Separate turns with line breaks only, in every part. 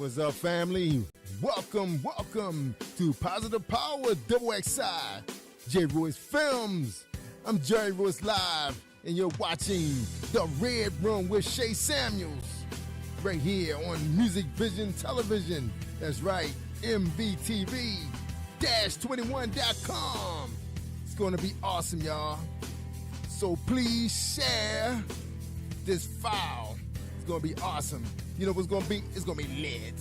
What's up, family? Welcome to Positive Power XXI, J. Royce Films. I'm Jerry Royce Live, and you're watching The Red Room with Shay Samuels, right here on Music Vision Television. That's right, MVTV-21.com. It's going to be awesome, y'all. So please share this file. It's going to be awesome. You know what's going to be? It's going to be lit.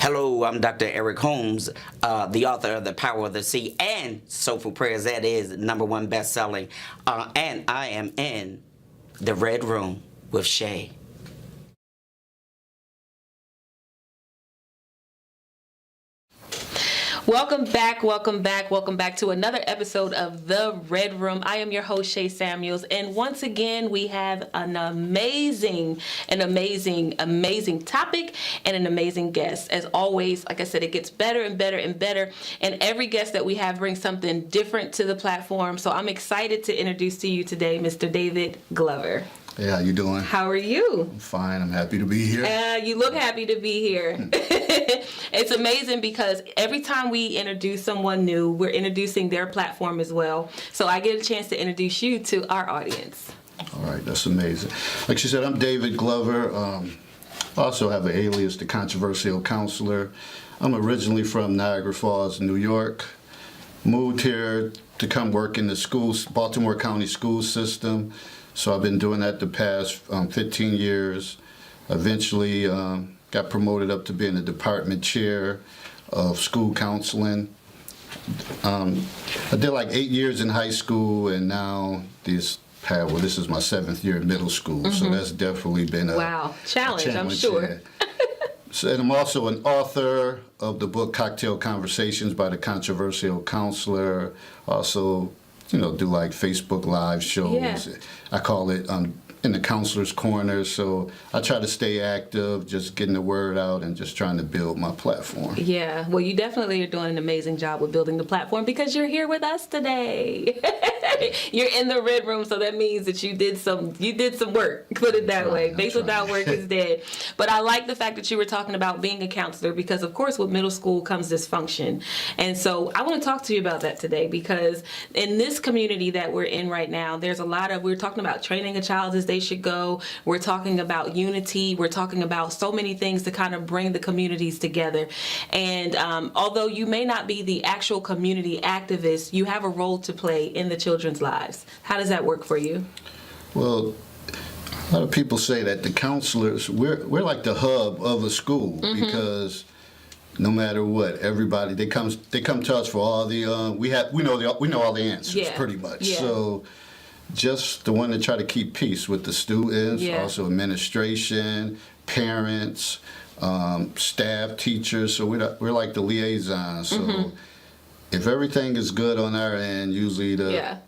Hello, I'm Dr. Eric Holmes, the author of The Power of the Sea and Soulful Prayers. That is #1 best-selling. And I am in The Red Room with Shay.
Welcome back to another episode of The Red Room. I am your host, Shay Samuels, and once again, we have an amazing topic and an amazing guest. As always, like I said, it gets better and better and better, and every guest that we have brings something different to the platform, so I'm excited to introduce to you today Mr. David Glover.
Hey, how you doing?
How are you?
I'm fine. I'm happy to be here.
You look happy to be here. It's amazing because every time we introduce someone new, we're introducing their platform as well. So I get a chance to introduce you to our audience.
All right, that's amazing. Like she said, I'm David Glover. I also have an alias, the Controversial Counselor. I'm originally from Niagara Falls, New York. Moved here to come work in the schools, Baltimore County school system. So I've been doing that the past 15 years. Eventually got promoted up to being the department chair of school counseling. I did like 8 years in high school, and now this is my 7th year in middle school. Mm-hmm. So that's definitely been a challenge, I'm sure. Yeah. So, and I'm also an author of the book Cocktail Conversations by the Controversial Counselor. Also, do like Facebook Live shows. Yeah. I call it in the Counselor's Corner. So I try to stay active, just getting the word out and just trying to build my platform.
Yeah, well, you definitely are doing an amazing job with building the platform because you're here with us today. You're in the Red Room, so that means that you did some work. Put it that way. Faith without work is dead. But I like the fact that you were talking about being a counselor because, of course, with middle school comes dysfunction. And so I want to talk to you about that today because in this community that we're in right now, there's we're talking about training a child as they should go. We're talking about unity. We're talking about so many things to kind of bring the communities together. And although you may not be the actual community activist, you have a role to play in the children's lives. How does that work for you?
Well, a lot of people say that the counselors, we're like the hub of a school. Mm-hmm. Because no matter what, everybody they come to us for all the we know all the answers pretty much. Yeah. So just the one to try to keep peace with the students, also administration, parents, staff, teachers. So we're like the liaisons. So if everything is good on our end, usually the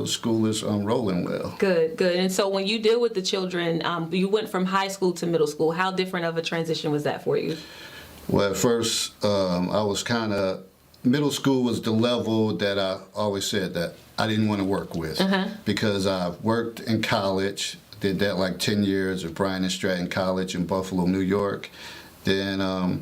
school is rolling well.
Good. And so when you deal with the children, you went from high school to middle school. How different of a transition was that for you?
Well, at first, I was middle school was the level that I always said that I didn't want to work with because I've worked in college, did that like 10 years at Bryan and Stratton College in Buffalo, New York. Then I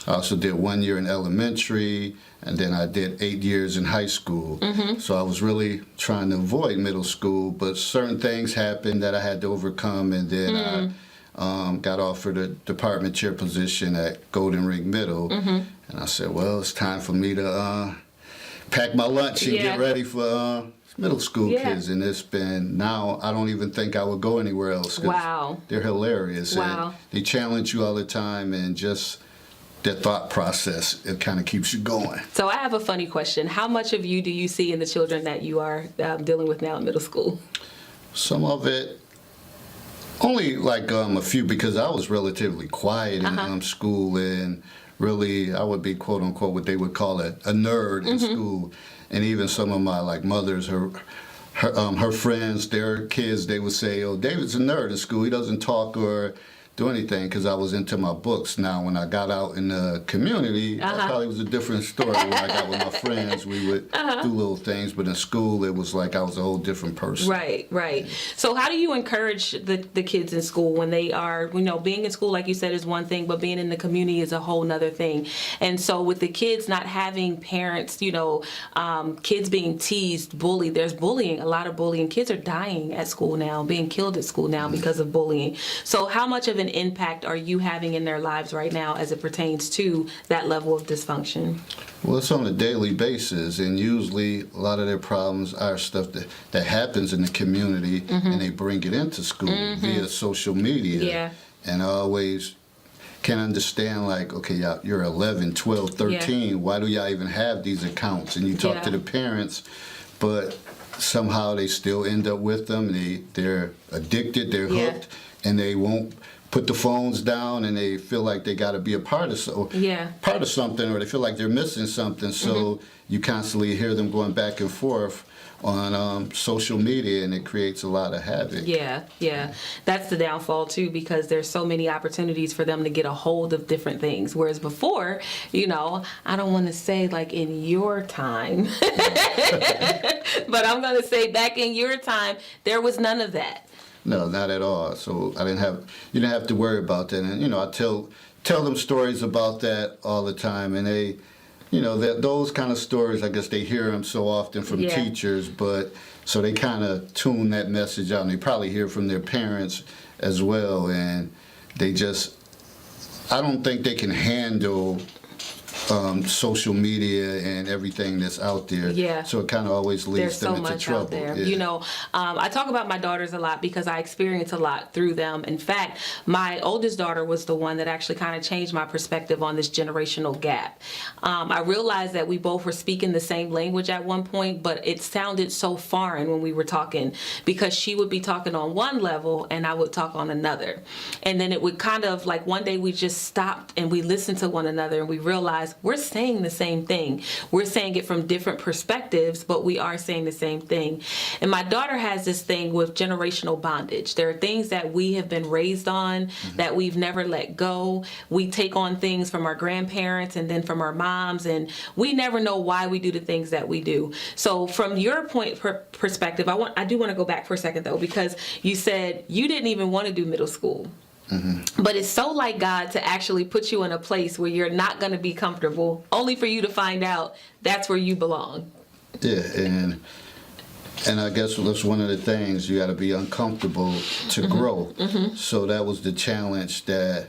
also did 1 year in elementary, and then I did 8 years in high school. Mm-hmm. So I was really trying to avoid middle school, but certain things happened that I had to overcome, and then I got offered a department chair position at Golden Ring Middle, and I said, well, it's time for me to pack my lunch and get ready for middle school kids. And it's been, now I don't even think I would go anywhere else.
Wow.
They're hilarious. Wow. And they challenge you all the time, and just their thought process, it kind of keeps you going.
So I have a funny question. How much of you do you see in the children that you are dealing with now in middle school?
Some of it, only like a few, because I was relatively quiet in school, and really I would be quote unquote what they would call a nerd in school. And even some of my like mothers, her friends, their kids, they would say, "Oh, David's a nerd in school. He doesn't talk or do anything," because I was into my books. Now, when I got out in the community, that probably was a different story. When I got with my friends, we would do little things, but in school, it was like I was a whole different person.
Right. So how do you encourage the kids in school when they are, being in school, like you said, is one thing, but being in the community is a whole nother thing. And so with the kids not having parents, kids being teased, bullied, there's bullying, a lot of bullying. Kids are dying at school now, being killed at school now because of bullying. So how much of an impact are you having in their lives right now as it pertains to that level of dysfunction?
Well, it's on a daily basis, and usually a lot of their problems are stuff that happens in the community, and they bring it into school via social media.
Yeah.
And I always can't understand, like, okay, you're 11, 12, 13, why do y'all even have these accounts? And you talk to the parents, but somehow they still end up with them. They're addicted, they're hooked, and they won't put the phones down, and they feel like they got to be a part of something, or they feel like they're missing something. So you constantly hear them going back and forth on social media, and it creates a lot of havoc.
Yeah. That's the downfall too, because there's so many opportunities for them to get a hold of different things. Whereas before, I don't want to say like in your time, but I'm going to say back in your time, there was none of that.
No, not at all. So you didn't have to worry about that. And I tell them stories about that all the time, and they, those kind of stories, I guess they hear them so often from teachers, but so they kind of tune that message out, and they probably hear from their parents as well, and I don't think they can handle social media and everything that's out there.
Yeah.
So it kind of always leads them into trouble.
There's so much out there. I talk about my daughters a lot because I experience a lot through them. In fact, my oldest daughter was the one that actually kind of changed my perspective on this generational gap. I realized that we both were speaking the same language at one point, but it sounded so foreign when we were talking, because she would be talking on one level and I would talk on another. And then it would kind of like one day we just stopped and we listened to one another, and we realized we're saying the same thing. We're saying it from different perspectives, but we are saying the same thing. And my daughter has this thing with generational bondage. There are things that we have been raised on that we've never let go. We take on things from our grandparents and then from our moms, and we never know why we do the things that we do. So from your perspective, I do want to go back for a second though, because you said you didn't even want to do middle school. But it's so like God to actually put you in a place where you're not going to be comfortable, only for you to find out that's where you belong.
Yeah, and I guess that's one of the things, you got to be uncomfortable to grow. So that was the challenge that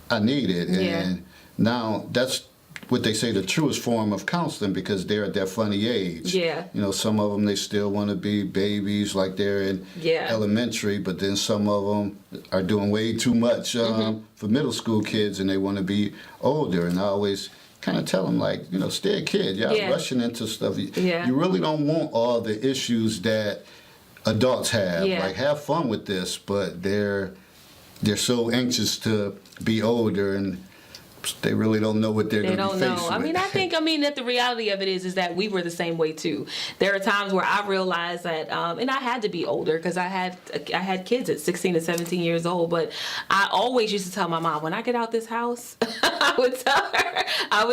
I needed. And now that's what they say the truest form of counseling, because they're at that funny age.
Yeah.
Some of them, they still want to be babies like they're in elementary, but then some of them are doing way too much for middle school kids, and they want to be older. And I always kind of tell them, like, stay a kid. Y'all rushing into stuff. You really don't want all the issues that adults have. Like, have fun with this, but they're so anxious to be older, and they really don't know what they're going to be faced with.
I mean that the reality of it is that we were the same way too. There are times where I realized that, and I had to be older because I had kids at 16 and 17 years old. But I always used to tell my mom, when I get out this house, I would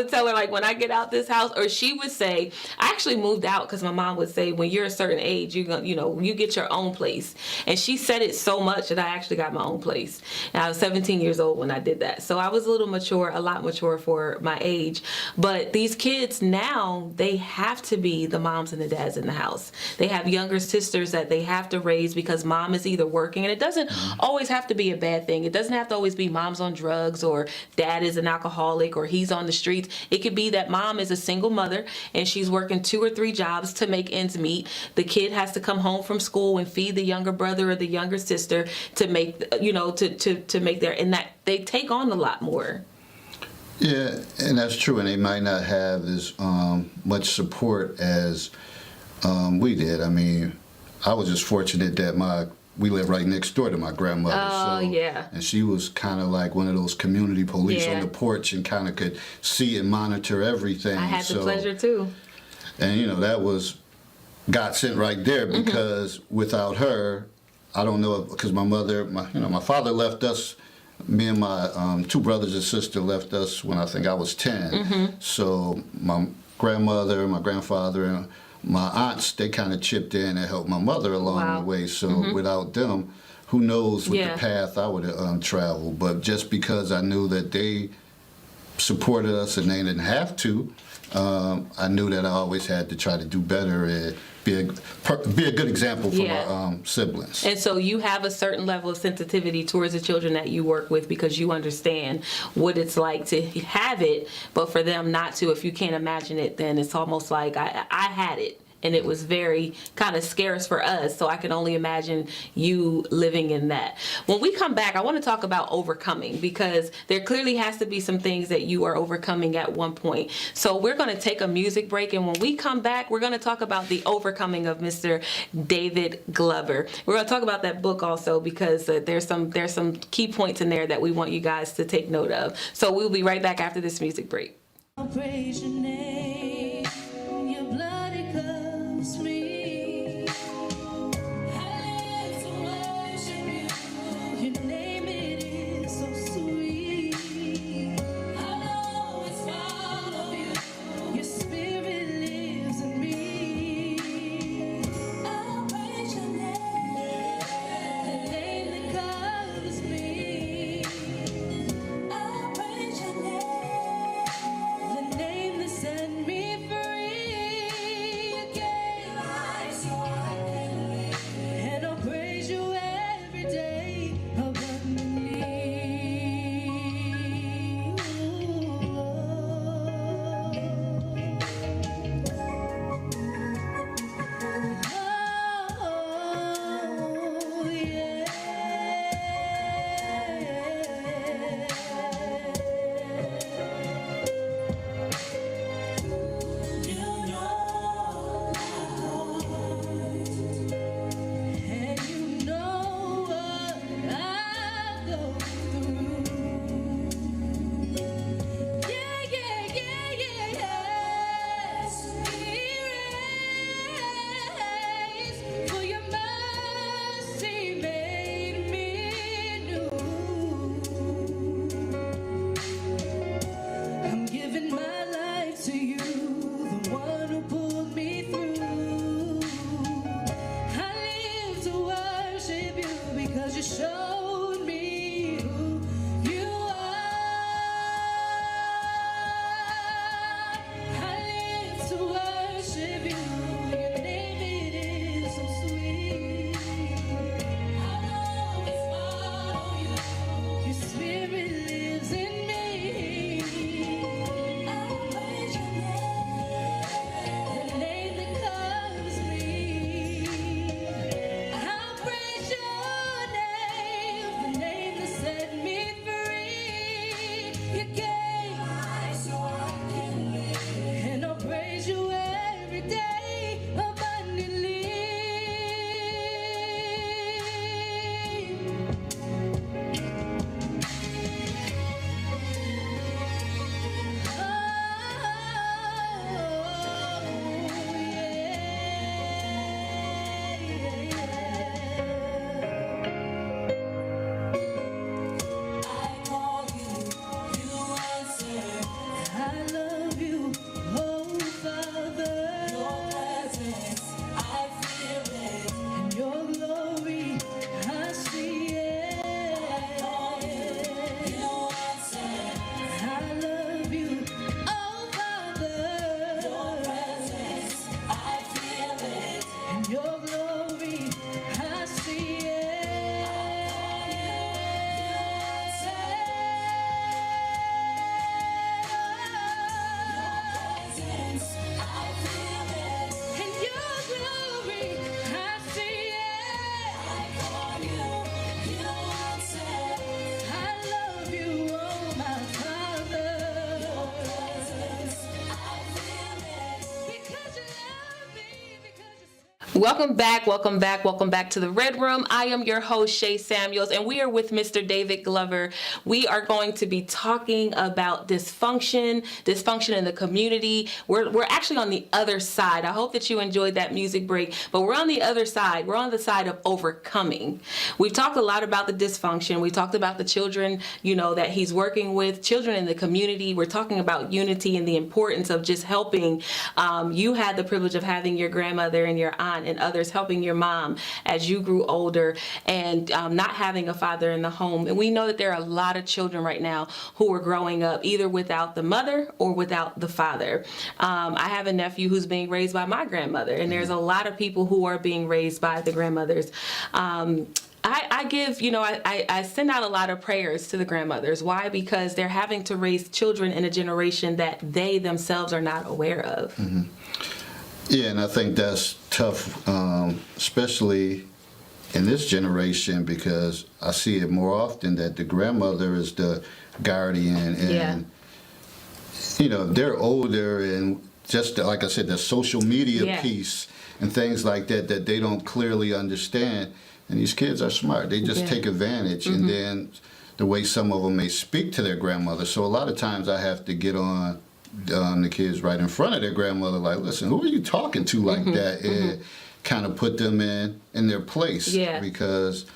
tell her like, when I get out this house, or she would say, I actually moved out because my mom would say, when you're a certain age, you get your own place. And she said it so much that I actually got my own place. And I was 17 years old when I did that. So I was a lot mature for my age. But these kids now, they have to be the moms and the dads in the house. They have younger sisters that they have to raise because mom is either working, and it doesn't always have to be a bad thing. It doesn't have to always be mom's on drugs or dad is an alcoholic or he's on the streets. It could be that mom is a single mother and she's working 2 or 3 jobs to make ends meet. The kid has to come home from school and feed the younger brother or the younger sister to make, to make their, and that they take on a lot more.
Yeah, and that's true, and they might not have as much support as we did. I mean, I was just fortunate that we lived right next door to my grandmother. And she was kind of like one of those community police on the porch, and kind of could see and monitor everything.
I had the pleasure too.
And that was God sent right there, because without her, I don't know, because my father left us. Me and my two brothers and sister left us when I think I was 10. So my grandmother, my grandfather, and my aunts, they kind of chipped in and helped my mother along the way. So without them, who knows what the path I would have traveled. But just because I knew that they supported us and they didn't have to, I knew that I always had to try to do better and be a good example for my siblings.
And so you have a certain level of sensitivity towards the children that you work with, because you understand what it's like to have it, but for them not to. If you can't imagine it, then it's almost like I had it. And it was very kind of scarce for us, so I can only imagine you living in that. When we come back, I want to talk about overcoming, because there clearly has to be some things that you are overcoming at one point. So we're going to take a music break, and when we come back, we're going to talk about the overcoming of Mr. David Glover. We're going to talk about that book also, because there's some key points in there that we want you guys to take note of. So we'll be right back after this music break.
I'll praise your name, your blood it covers me. I live to worship you, your name it is so sweet. I'll always follow you, your spirit lives in me. I'll praise your name, the name that covers me. I'll praise your name. The name that said
Welcome back to the Red Room. I am your host, Shay Samuels, and we are with Mr. David Glover. We are going to be talking about dysfunction in the community. We're actually on the other side. I hope that you enjoyed that music break, but we're on the other side. We're on the side of overcoming. We've talked a lot about the dysfunction. We talked about the children, that he's working with, children in the community. We're talking about unity and the importance of just helping. You had the privilege of having your grandmother and your aunt and others helping your mom as you grew older, and not having a father in the home. And we know that there are a lot of children right now who are growing up either without the mother or without the father. I have a nephew who's being raised by my grandmother, and there's a lot of people who are being raised by the grandmothers. I send out a lot of prayers to the grandmothers. Why? Because they're having to raise children in a generation that they themselves are not aware of.
Mm-hmm. Yeah, and I think that's tough, especially in this generation, because I see it more often that the grandmother is the guardian, and they're older, and just like I said, the social media piece and things like that they don't clearly understand. And these kids are smart; they just take advantage, and then the way some of them may speak to their grandmother. So a lot of times I have to get on the kids right in front of their grandmother, like, listen, who are you talking to like that? And kind of put them in their place. Because,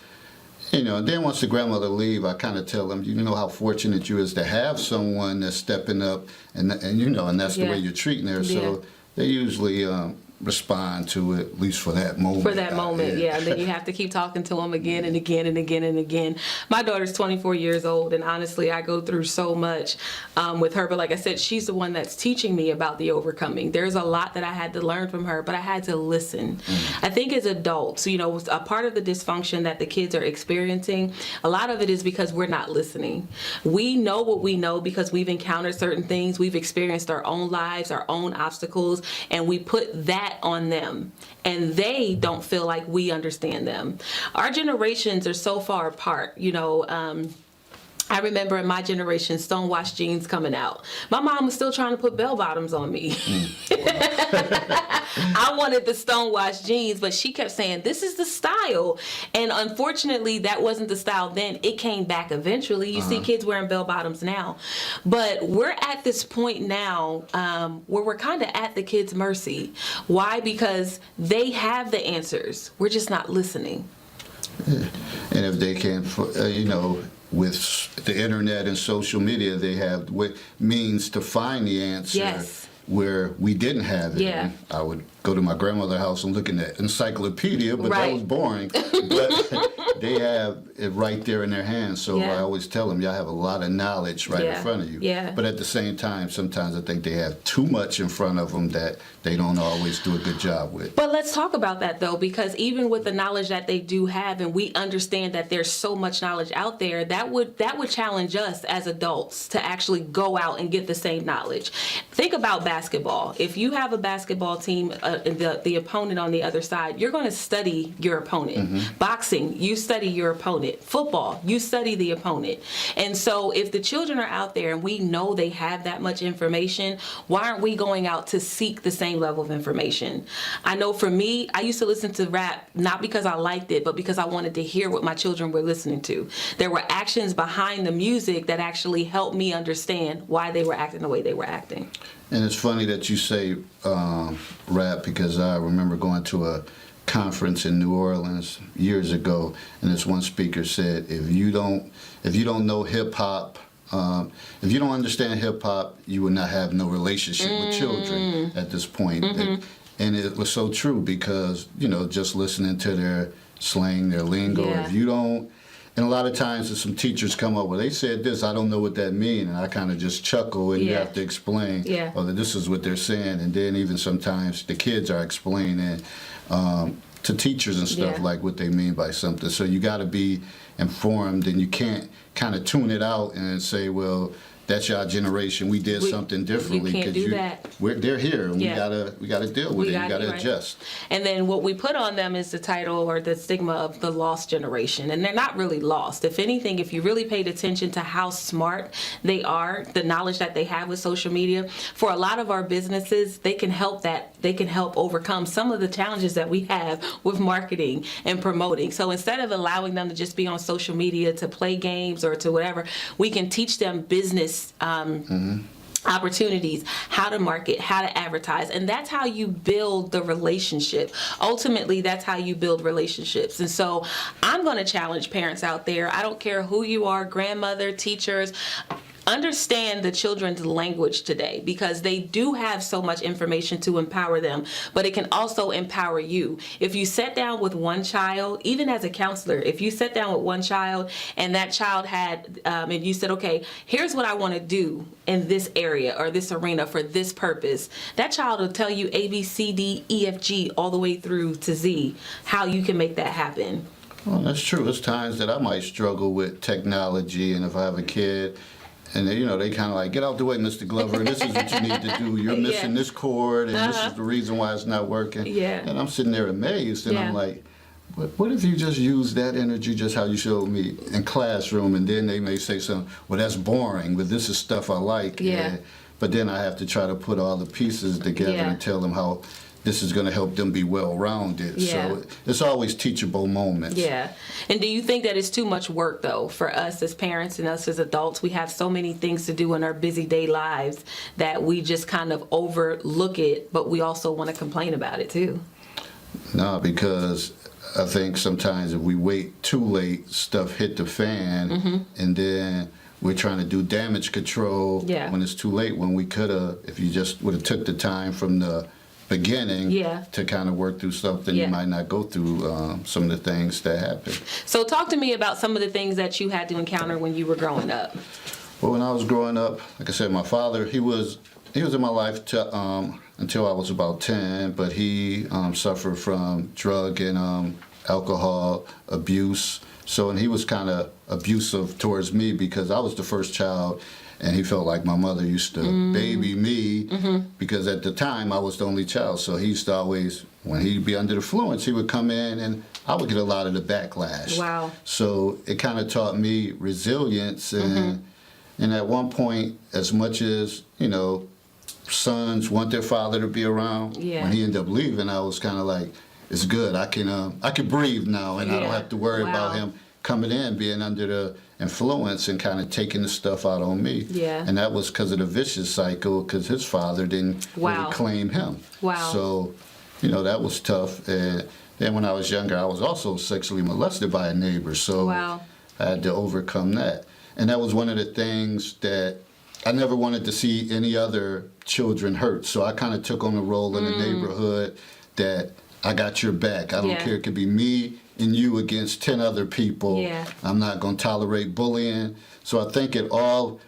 then once the grandmother leave, I kind of tell them, how fortunate you is to have someone that's stepping up, and that's the way you're treating her. So they usually respond to it, at least for that moment.
For that moment, and then you have to keep talking to them again and again and again and again. My daughter's 24 years old, and honestly, I go through so much with her. But like I said, she's the one that's teaching me about the overcoming. There's a lot that I had to learn from her, but I had to listen. I think as adults, a part of the dysfunction that the kids are experiencing, a lot of it is because we're not listening. We know what we know because we've encountered certain things. We've experienced our own lives, our own obstacles, and we put that on them, and they don't feel like we understand them. Our generations are so far apart. I remember in my generation, stonewashed jeans coming out. My mom was still trying to put bell bottoms on me. I wanted the stonewashed jeans, but she kept saying, this is the style. And unfortunately, that wasn't the style then. It came back eventually. You see kids wearing bell bottoms now. But we're at this point now where we're kind of at the kids' mercy. Why? Because they have the answers. We're just not listening.
Yeah. And if they can, with the internet and social media, they have means to find the answer where we didn't have it. And I would go to my grandmother's house and look in the encyclopedia, but that was boring. But they have it right there in their hands. So I always tell them, y'all have a lot of knowledge right in front of you. But at the same time, sometimes I think they have too much in front of them that they don't always do a good job with.
But let's talk about that, though, because even with the knowledge that they do have, and we understand that there's so much knowledge out there, that would challenge us as adults to actually go out and get the same knowledge. Think about basketball. If you have a basketball team, the opponent on the other side, you're going to study your opponent. Boxing, you study your opponent. Football, you study the opponent. And so if the children are out there and we know they have that much information, why aren't we going out to seek the same level of information? I know for me, I used to listen to rap not because I liked it, but because I wanted to hear what my children were listening to. There were actions behind the music that actually helped me understand why they were acting the way they were acting.
And it's funny that you say rap, because I remember going to a conference in New Orleans years ago, and this one speaker said, if you don't know hip hop, if you don't understand hip hop, you will not have no relationship with children at this point. And it was so true, because just listening to their slang, their lingo, if you don't. And a lot of times there's some teachers come up, well, they said this, I don't know what that means. And I kind of just chuckle, and you have to explain, this is what they're saying. And then even sometimes the kids are explaining to teachers and stuff like what they mean by something. So you got to be informed, and you can't kind of tune it out and say, well, that's our generation. We did something differently.
You can't do that.
They're here, and
Yeah.
we gotta deal with it. You gotta adjust.
And then what we put on them is the title or the stigma of the lost generation. And they're not really lost. If anything, if you really paid attention to how smart they are, the knowledge that they have with social media, for a lot of our businesses, they can help overcome some of the challenges that we have with marketing and promoting. So instead of allowing them to just be on social media to play games or to whatever, we can teach them business opportunities, how to market, how to advertise, and that's how you build the relationship. Ultimately, that's how you build relationships. And so I'm going to challenge parents out there. I don't care who you are, grandmother, teachers. Understand the children's language today, because they do have so much information to empower them, but it can also empower you. If you sat down with one child, even as a counselor, if you sat down with one child and that child had, and you said, okay, here's what I want to do in this area or this arena for this purpose, that child will tell you A, B, C, D, E, F, G, all the way through to Z, how you can make that happen.
Well, that's true. There's times that I might struggle with technology, and if I have a kid, and they, they kind of like, get out the way, Mr. Glover. This is what you need to do. You're missing this chord, and this is the reason why it's not working.
Yeah.
And I'm sitting there amazed, and I'm like, what if you just use that energy just how you showed me in classroom? And then they may say something, well, that's boring, but this is stuff I like.
Yeah.
But then I have to try to put all the pieces together and tell them how this is going to help them be well-rounded.
Yeah.
So it's always teachable moments.
Yeah. And do you think that it's too much work, though, for us as parents and us as adults? We have so many things to do in our busy day lives that we just kind of overlook it, but we also want to complain about it, too.
No, because I think sometimes if we wait too late, stuff hit the fan, and then we're trying to do damage control when it's too late, when we could have, if you just would have took the time from the beginning to kind of work through something, you might not go through some of the things that happen.
So talk to me about some of the things that you had to encounter when you were growing up.
Well, when I was growing up, like I said, my father, he was in my life until I was about 10, but he suffered from drug and alcohol abuse. So, and he was kind of abusive towards me because I was the first child, and he felt like my mother used to baby me because at the time I was the only child. So he used to always, when he'd be under the influence, he would come in and I would get a lot of the backlash.
Wow.
So it kind of taught me resilience. And at one point, as much as, sons want their father to be around, when he ended up leaving, I was kind of like, it's good. I can breathe now, and I don't have to worry about him coming in, being under the influence and kind of taking the stuff out on me.
Yeah.
And that was because of the vicious cycle, because his father didn't really claim him.
Wow.
So, that was tough. And then when I was younger, I was also sexually molested by a neighbor. So I had to overcome that. And that was one of the things that I never wanted to see any other children hurt. So I kind of took on the role in the neighborhood that I got your back. I don't care. It could be me and you against 10 other people.
Yeah.
I'm not going to tolerate bullying. So I think it all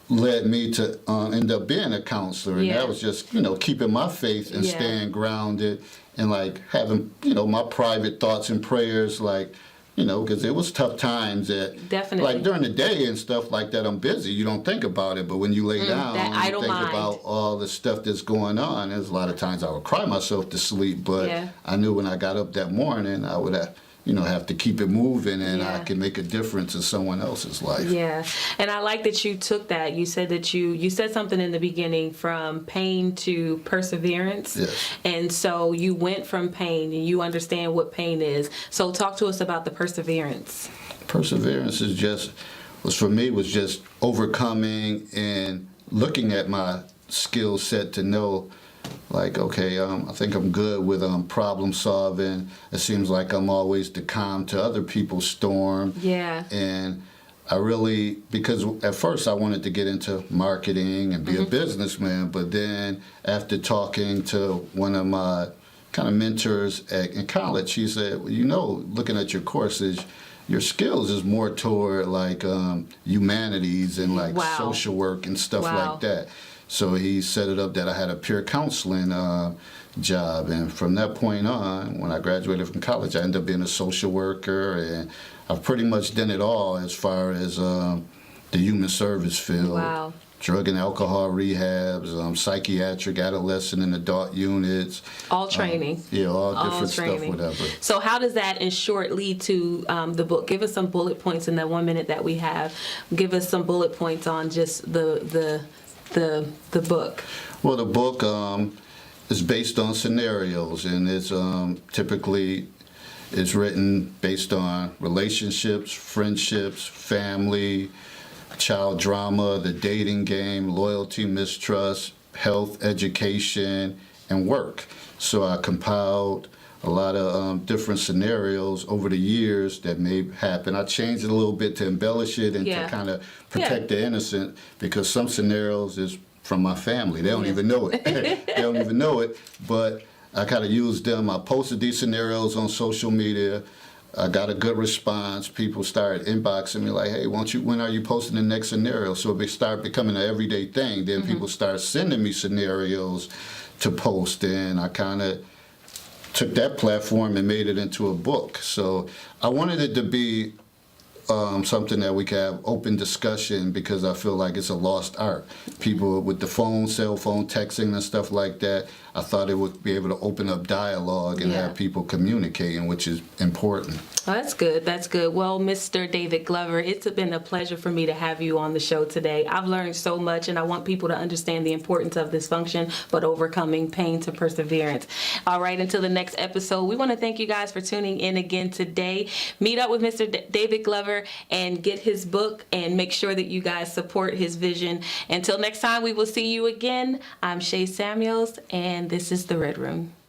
led me to end up being a counselor. And that was just, keeping my faith and staying grounded and like having, my private thoughts and prayers, like, because it was tough times like during the day and stuff like that, I'm busy. You don't think about it. But when you lay down, you think about all the stuff that's going on. There's a lot of times I would cry myself to sleep, but I knew when I got up that morning, I would have to keep it moving, and I can make a difference in someone else's life.
Yeah, and I like that you took that. You said that you said something in the beginning, from pain to perseverance. Yes. And so you went from pain, and you understand what pain is. So talk to us about the perseverance. Perseverance
was for me just overcoming and looking at my skill set to know, like, okay, I think I'm good with problem solving. It seems like I'm always the calm to other people's storm.
Yeah.
And I really, because at first I wanted to get into marketing and be a businessman, but then after talking to one of my kind of mentors in college, he said, well, looking at your courses, your skills is more toward like humanities and like social work and stuff like that. So he set it up that I had a peer counseling job. And from that point on, when I graduated from college, I ended up being a social worker. And I've pretty much done it all as far as the human service field.
Wow.
Drug and alcohol rehabs, psychiatric, adolescent and adult units.
All training.
All different
All
stuff,
training.
whatever.
So how does that, in short, lead to the book? Give us some bullet points in that 1 minute that we have. Give us some bullet points on just the book.
Well, the book is based on scenarios, and it's typically it's written based on relationships, friendships, family, child drama, the dating game, loyalty, mistrust, health, education, and work. So I compiled a lot of different scenarios over the years that may happen. I changed it a little bit to embellish it and to kind of protect the innocent, because some scenarios is from my family. They don't even know it. They don't even know it, but I kind of used them. I posted these scenarios on social media. I got a good response. People started inboxing me like, hey, when are you posting the next scenario? So it started becoming an everyday thing. Then people started sending me scenarios to post, and I kind of took that platform and made it into a book. So I wanted it to be something that we could have open discussion, because I feel like it's a lost art. People with the phone, cell phone, texting and stuff like that, I thought it would be able to open up dialogue and have people communicating, which is important.
Oh, that's good. That's good. Well, Mr. David Glover, it's been a pleasure for me to have you on the show today. I've learned so much, and I want people to understand the importance of dysfunction, but overcoming pain to perseverance. All right, until the next episode, we want to thank you guys for tuning in again today. Meet up with Mr. David Glover and get his book, and make sure that you guys support his vision. Until next time, we will see you again. I'm Shay Samuels, and this is The Red Room.